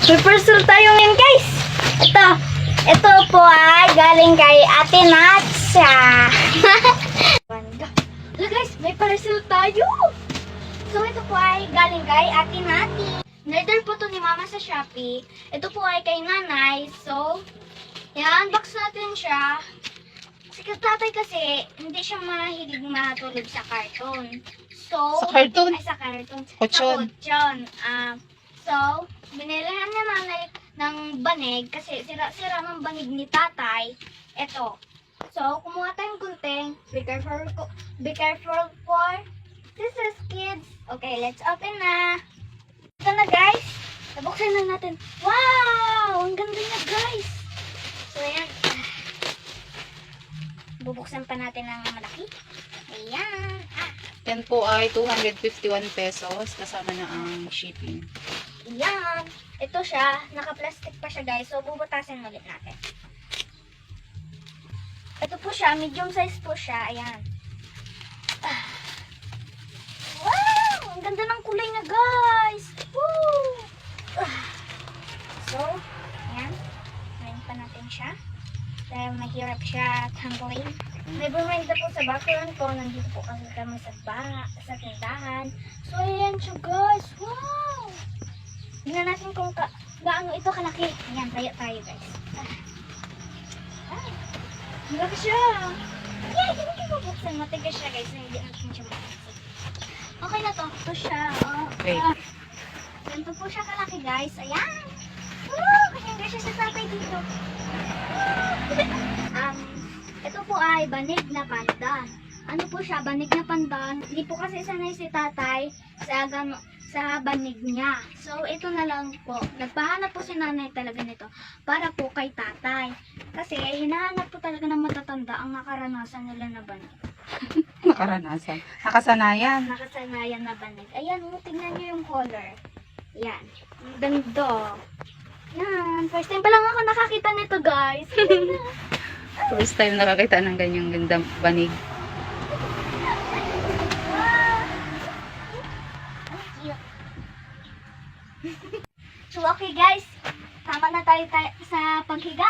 May parcel tayo ngayon, guys. Ito po ay galing kay Ate Natsa. Hello guys, may parcel tayo. So ito po ay galing kay Ate Nati. Order po to ni Mama sa Shopee. Ito po ay kay Nanay. So, i-unbox natin siya. Si tatay kasi, hindi siya mahilig matulog sa karton. So, Sa karton? Ay, sa karton. Kutsyon. Sa kutsyon. So, binilihan niya nanay ng banig kasi sira-sira ng banig ni tatay. Ito. So, kumuha tayong gunting. Be careful for scissors, kids. Okay, let's open na. Ito na, guys. Nabuksan na natin. Wow! Ang ganda niya, guys. So, ayan. Bubuksan pa natin ng malaki. Ayan. Yan po ay 251 pesos kasama na ang shipping. Ayan. Ito siya. Naka-plastic pa siya, guys. So, bubutasin ulit natin. Ito po siya. Medium size po siya. Ayan. Wow! Ang ganda ng kulay niya, guys. Woo! So, ayan. Ayan pa natin siya. Dahil mahirap siya tanggalin. Never mind na po sa background ko. Nandito po kasi kami sa tindahan. So, ayan siya, guys. Wow! Tingnan natin kung gaano ito kalaki. Ayan, tayo guys. Malaki siya. Yay! Hindi ko mabuksan. Matigas siya, guys. Hindi natin siya mabuksan. Okay na to. Ito siya. Okay. Ganito po siya kalaki, guys. Ayan. Woo! Kasi hindi siya sa tatay dito. Ito po ay banig na pandan. Ano po siya? Banig na pandan. Hindi po kasi sanay si tatay sa banig niya. So, ito na lang po. Nagpahanap po si nanay talaga nito para po kay tatay. Kasi hinahanap po talaga ng matatanda ang nakaranasan nila na banig. Nakaranasan. Nakasanayan. Nakasanayan na banig. Ayan, tingnan niyo yung color. Yan. Ang ganda. Yan. First time pa lang ako nakakita nito, guys. First time nakakita ng ganyang gandang banig. So, okay guys. Tama na tayo sa paghiga.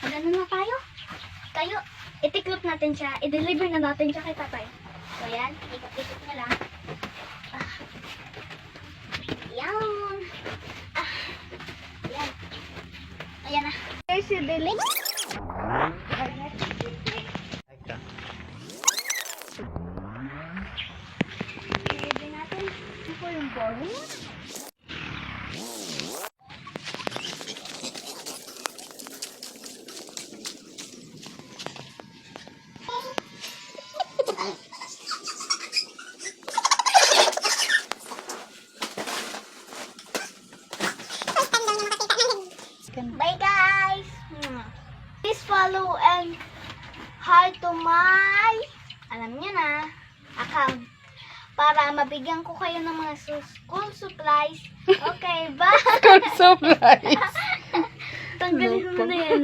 Magano na tayo. Itiklop natin siya. I-deliver na natin siya kay tatay. So, ayan. Ikot-ikot na lang. Ayan. Ayan. Ayan na. There's your delivery. Deliver natin. Ito po yung boring. Bye guys! Please follow and heart to my, alam niyo na, account. Para mabigyan ko kayo ng mga school supplies. Okay, bye! Supplies. Tanggalin mo na yan.